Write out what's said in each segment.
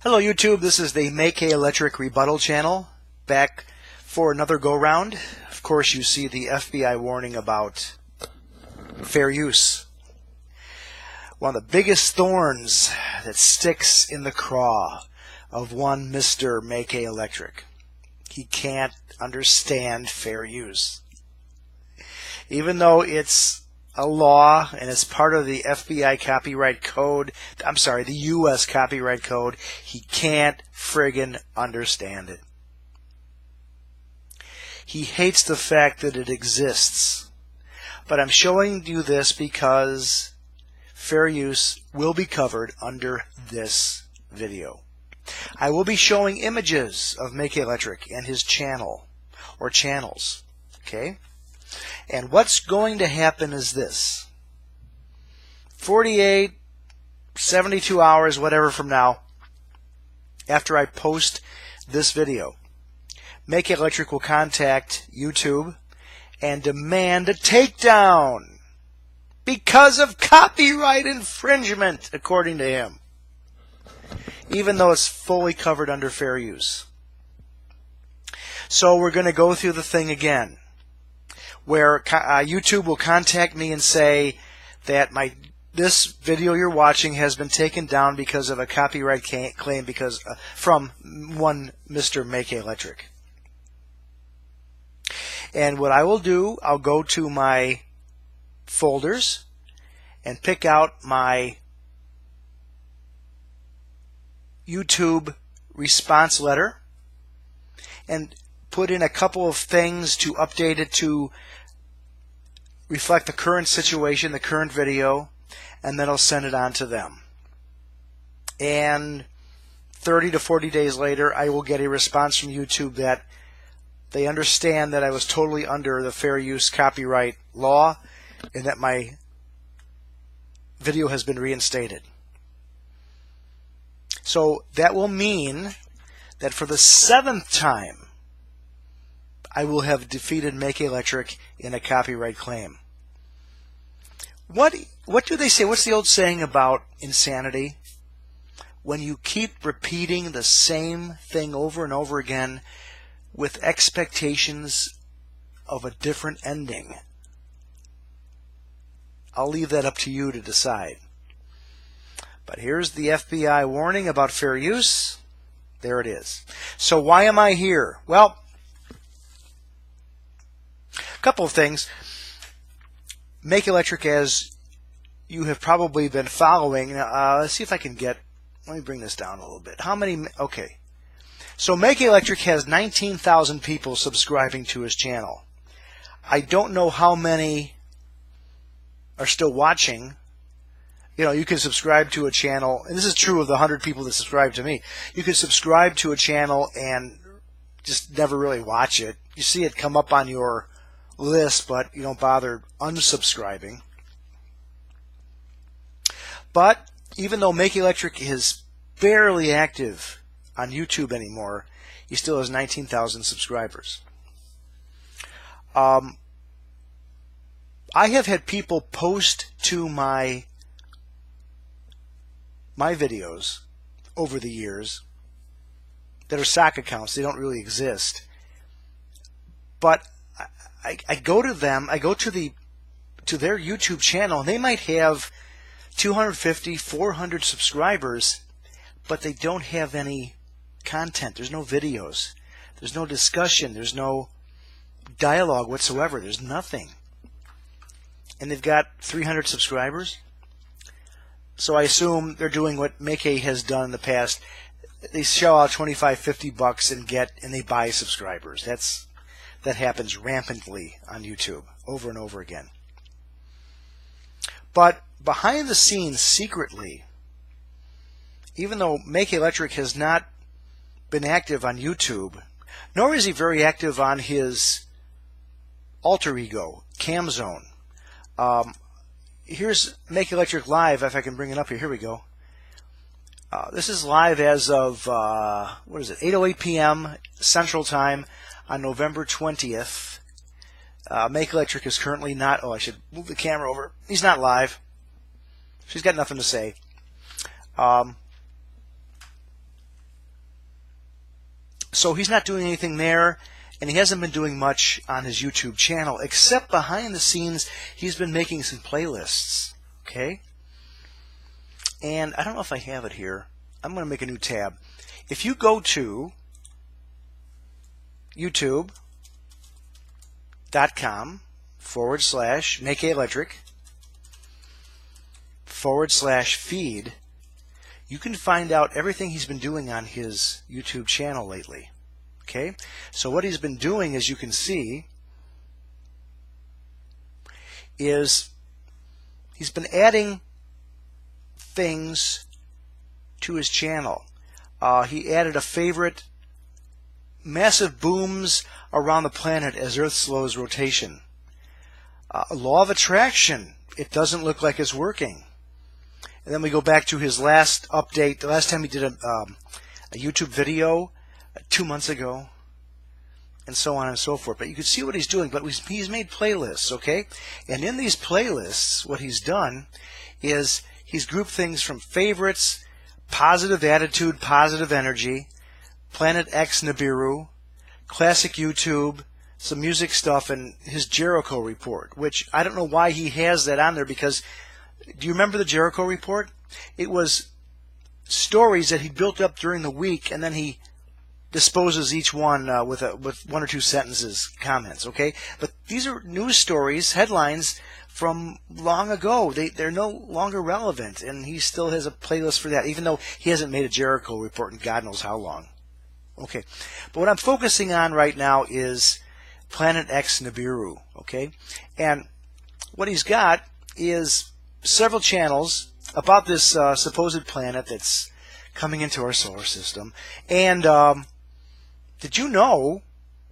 Hello YouTube, this is the MaKaUpdate rebuttal channel, back for another go-round. Of course you see the FBI warning about fair use. One of the biggest thorns that sticks in the craw of one Mr. MaKaUpdate. He can't understand fair use. Even though it's a law and it's part of the FBI copyright code, the US copyright code, he can't friggin' understand it. He hates the fact that it exists. But I'm showing you this because fair use will be covered under this video. I will be showing images of MaKaUpdate and his channel or channels. Okay? And what's going to happen is this. 48, 72 hours, whatever from now, after I post this video, MaKaUpdate will contact YouTube and demand a takedown because of copyright infringement, according to him, even though it's fully covered under fair use. So we're going to go through the thing again, where YouTube will contact me and say that this video you're watching has been taken down because of a copyright claim from one Mr. MaKaUpdate. And what I will do, I'll go to my folders and pick out my YouTube response letter and put in a couple of things to update it to reflect the current situation, the current video, and then I'll send it on to them. And 30 to 40 days later, I will get a response from YouTube that they understand that I was totally under the fair use copyright law and that my video has been reinstated. So that will mean that for the 7th time, I will have defeated MaKaUpdate in a copyright claim. What do they say? What's the old saying about insanity? When you keep repeating the same thing over and over again with expectations of a different ending. I'll leave that up to you to decide. But here's the FBI warning about fair use. There it is. So why am I here? Well, couple of things. MaKaUpdate, as you have probably been following, let's see if I can let me bring this down a little bit. How many? Okay. So MaKaUpdate has 19,000 people subscribing to his channel. I don't know how many are still watching. You know, you can subscribe to a channel, and this is true of the 100 people that subscribe to me. You can subscribe to a channel and just never really watch it. You see it come up on your list, but you don't bother unsubscribing. But even though MaKaUpdate is barely active on YouTube anymore, he still has 19,000 subscribers. I have had people post to my videos over the years that are sock accounts. They don't really exist. But I go to them, I go to their YouTube channel, and they might have 250, 400 subscribers, but they don't have any content. There's no videos. There's no discussion. There's no dialogue whatsoever. There's nothing. And they've got 300 subscribers. So I assume they're doing what MaKa has done in the past. They shell out $25, $50 and they buy subscribers. That happens rampantly on YouTube over and over again. But behind the scenes, secretly, even though MaKaUpdate has not been active on YouTube, nor is he very active on his alter ego, CamZone. Here's MaKaUpdate live, if I can bring it up here. Here we go. This is live as of, 8:08 p.m. Central Time on November 20th. MaKaUpdate is currently not, I should move the camera over. He's not live. She's got nothing to say. So he's not doing anything there, and he hasn't been doing much on his YouTube channel, except behind the scenes, he's been making some playlists, okay? And I don't know if I have it here. I'm going to make a new tab. If you go to youtube.com/MaKaUpdate/feed, you can find out everything he's been doing on his YouTube channel lately. Okay? So what he's been doing, as you can see, is he's been adding things to his channel. He added a favorite, massive booms around the planet as Earth slows rotation. Law of attraction, it doesn't look like it's working. And then we go back to his last update, the last time he did a YouTube video 2 months ago, and so on and so forth. But you can see what he's doing, but he's made playlists, okay? And in these playlists, what he's done is he's grouped things from favorites, positive attitude, positive energy, Planet X Nibiru, classic YouTube, some music stuff, and his Jericho report, which I don't know why he has that on there, because do you remember the Jericho report? It was stories that he built up during the week, and then he disposes each one with 1 or 2 sentences, comments, okay? But these are news stories, headlines from long ago. They're no longer relevant, and he still has a playlist for that, even though he hasn't made a Jericho report in God knows how long. Okay, but what I'm focusing on right now is Planet X Nibiru, okay? And what he's got is several channels about this supposed planet that's coming into our solar system. And did you know,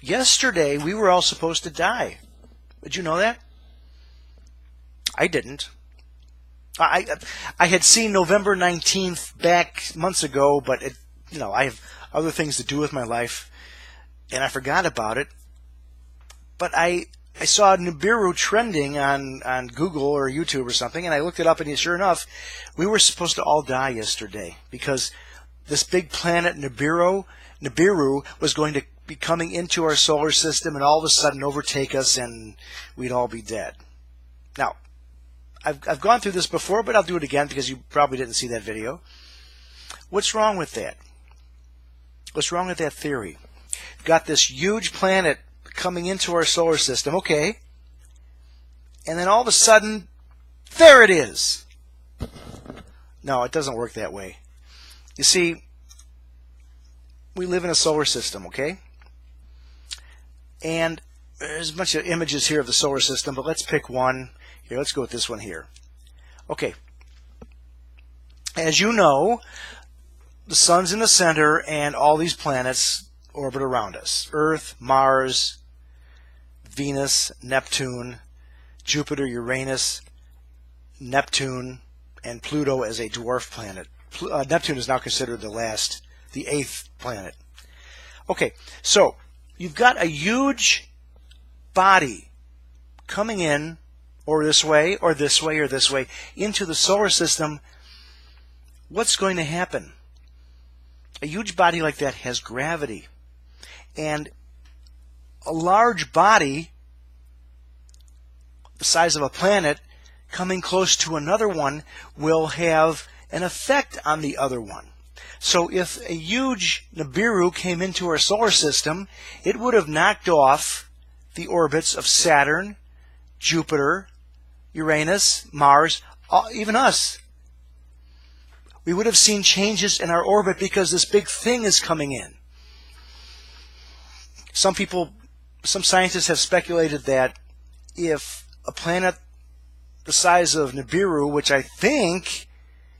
yesterday we were all supposed to die? Did you know that? I didn't. I had seen November 19th back months ago, but I have other things to do with my life, and I forgot about it. But I saw Nibiru trending on Google or YouTube or something, and I looked it up, and sure enough, we were supposed to all die yesterday because this big planet Nibiru was going to be coming into our solar system and all of a sudden overtake us, and we'd all be dead. Now, I've gone through this before, but I'll do it again because you probably didn't see that video. What's wrong with that? What's wrong with that theory? We've got this huge planet coming into our solar system, okay, and then all of a sudden, there it is. No, it doesn't work that way. You see, we live in a solar system, okay? And there's a bunch of images here of the solar system, but let's pick one. Here, let's go with this one here. Okay. As you know, the sun's in the center, and all these planets orbit around us. Earth, Mars, Venus, Neptune, Jupiter, Uranus, Neptune, and Pluto as a dwarf planet. Neptune is now considered the 8th planet. Okay, so you've got a huge body coming in, or this way, or this way, or this way, into the solar system. What's going to happen? A huge body like that has gravity. And a large body, the size of a planet, coming close to another one will have an effect on the other one. So if a huge Nibiru came into our solar system, it would have knocked off the orbits of Saturn, Jupiter, Uranus, Mars, even us. We would have seen changes in our orbit because this big thing is coming in. Some scientists have speculated that if a planet the size of Nibiru, which I think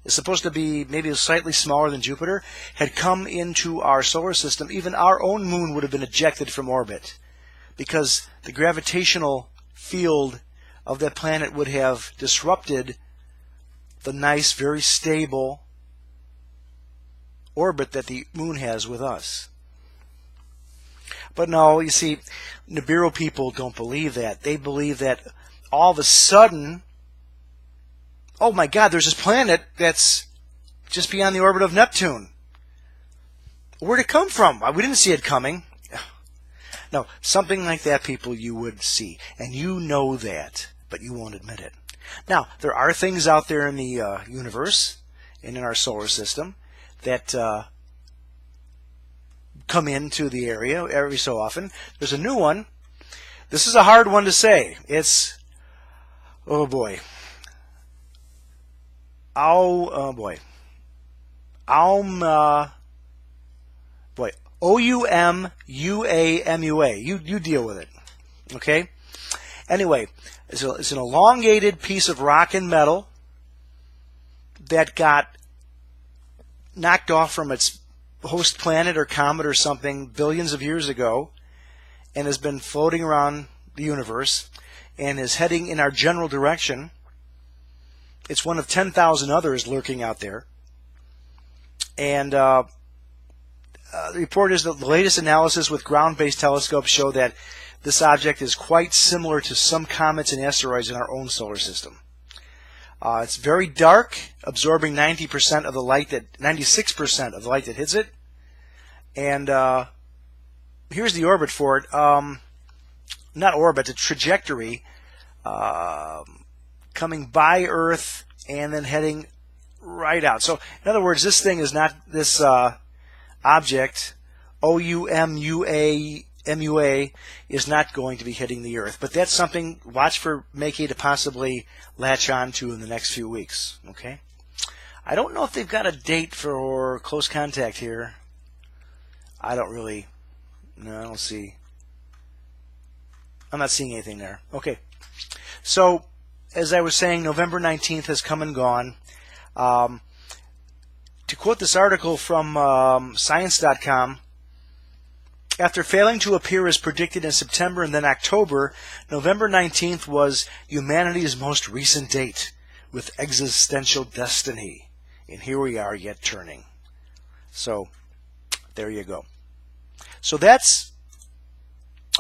is supposed to be maybe slightly smaller than Jupiter, had come into our solar system, even our own moon would have been ejected from orbit because the gravitational field of that planet would have disrupted the nice, very stable orbit that the moon has with us. But no, you see, Nibiru people don't believe that. They believe that all of a sudden, oh my God, there's this planet that's just beyond the orbit of Neptune. Where'd it come from? We didn't see it coming. No, something like that, people, you would see. And you know that, but you won't admit it. Now, there are things out there in the universe and in our solar system that come into the area every so often. There's a new one. This is a hard one to say. It's, oh boy. Boy. Oumuamua. You deal with it. Okay? Anyway, it's an elongated piece of rock and metal that got knocked off from its host planet or comet or something billions of years ago and has been floating around the universe and is heading in our general direction. It's one of 10,000 others lurking out there. And the report is that the latest analysis with ground-based telescopes show that this object is quite similar to some comets and asteroids in our own solar system. It's very dark, absorbing 96% of the light that hits it. And here's the orbit for it. Not orbit, a trajectory coming by Earth and then heading right out. So, in other words, this thing is not this object, Oumuamua, is not going to be hitting the Earth. But that's something, watch for MaKa to possibly latch on to in the next few weeks. Okay? I don't know if they've got a date for close contact here. I don't see. I'm not seeing anything there. Okay. So, as I was saying, November 19th has come and gone. To quote this article from Science.com, after failing to appear as predicted in September and then October, November 19th was humanity's most recent date with existential destiny. And here we are yet turning. So, there you go. So that's...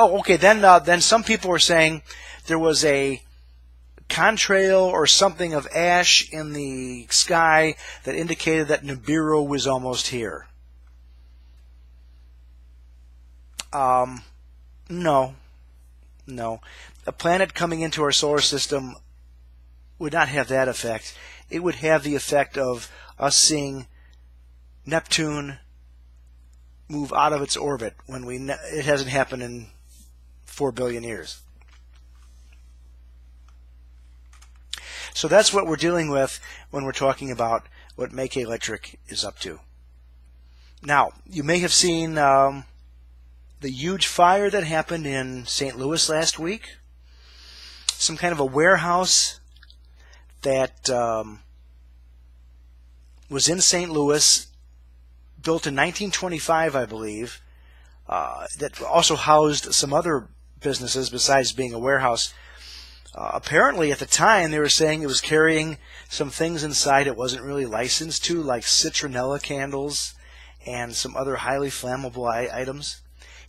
Oh, okay, then some people were saying there was a contrail or something of ash in the sky that indicated that Nibiru was almost here. No. A planet coming into our solar system would not have that effect. It would have the effect of us seeing Neptune move out of its orbit when it hasn't happened in 4 billion years. So that's what we're dealing with when we're talking about what MaKaUpdate is up to. Now, you may have seen the huge fire that happened in St. Louis last week. Some kind of a warehouse that was in St. Louis, built in 1925, I believe, that also housed some other businesses besides being a warehouse. Apparently, at the time, they were saying it was carrying some things inside it wasn't really licensed to, like citronella candles and some other highly flammable items.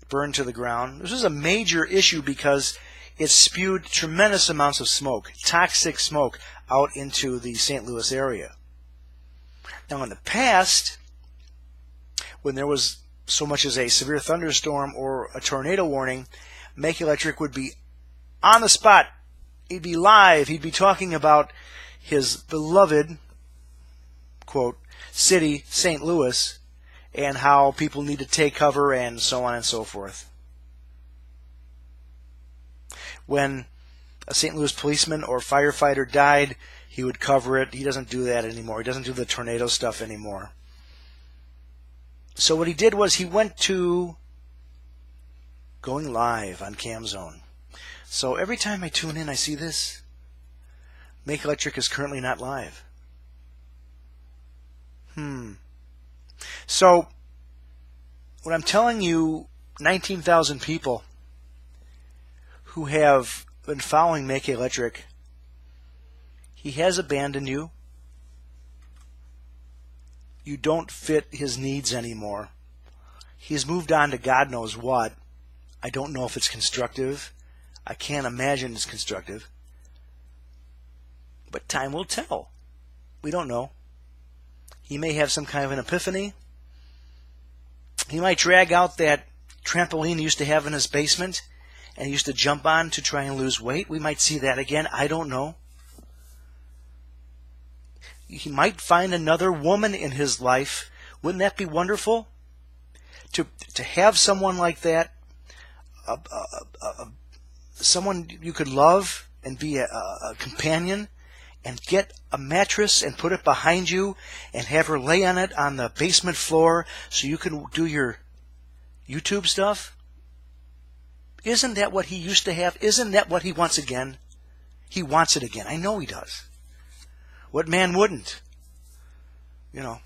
Burned to the ground. This was a major issue because it spewed tremendous amounts of smoke, toxic smoke, out into the St. Louis area. Now, in the past, when there was so much as a severe thunderstorm or a tornado warning, MaKaUpdate would be on the spot. He'd be live. He'd be talking about his beloved, quote, city, St. Louis, and how people need to take cover and so on and so forth. When a St. Louis policeman or firefighter died, he would cover it. He doesn't do that anymore. He doesn't do the tornado stuff anymore. So what he did was he went to going live on CamZone. So every time I tune in, I see this. MaKaUpdate is currently not live. So, what I'm telling you, 19,000 people who have been following MaKaUpdate, he has abandoned you. You don't fit his needs anymore. He's moved on to God knows what. I don't know if it's constructive. I can't imagine it's constructive. But time will tell. We don't know. He may have some kind of an epiphany. He might drag out that trampoline he used to have in his basement and he used to jump on to try and lose weight. We might see that again. I don't know. He might find another woman in his life. Wouldn't that be wonderful? To have someone like that, someone you could love and be a companion, and get a mattress and put it behind you and have her lay on it on the basement floor so you can do your YouTube stuff? Isn't that what he used to have? Isn't that what he wants again? He wants it again. I know he does. What man wouldn't? You know.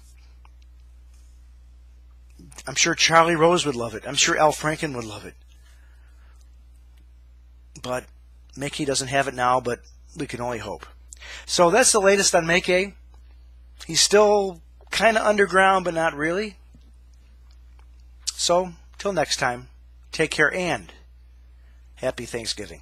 I'm sure Charlie Rose would love it. I'm sure Al Franken would love it. But Mickey doesn't have it now, but we can only hope. So that's the latest on MaKa. He's still kind of underground, but not really. So, till next time, take care and happy Thanksgiving.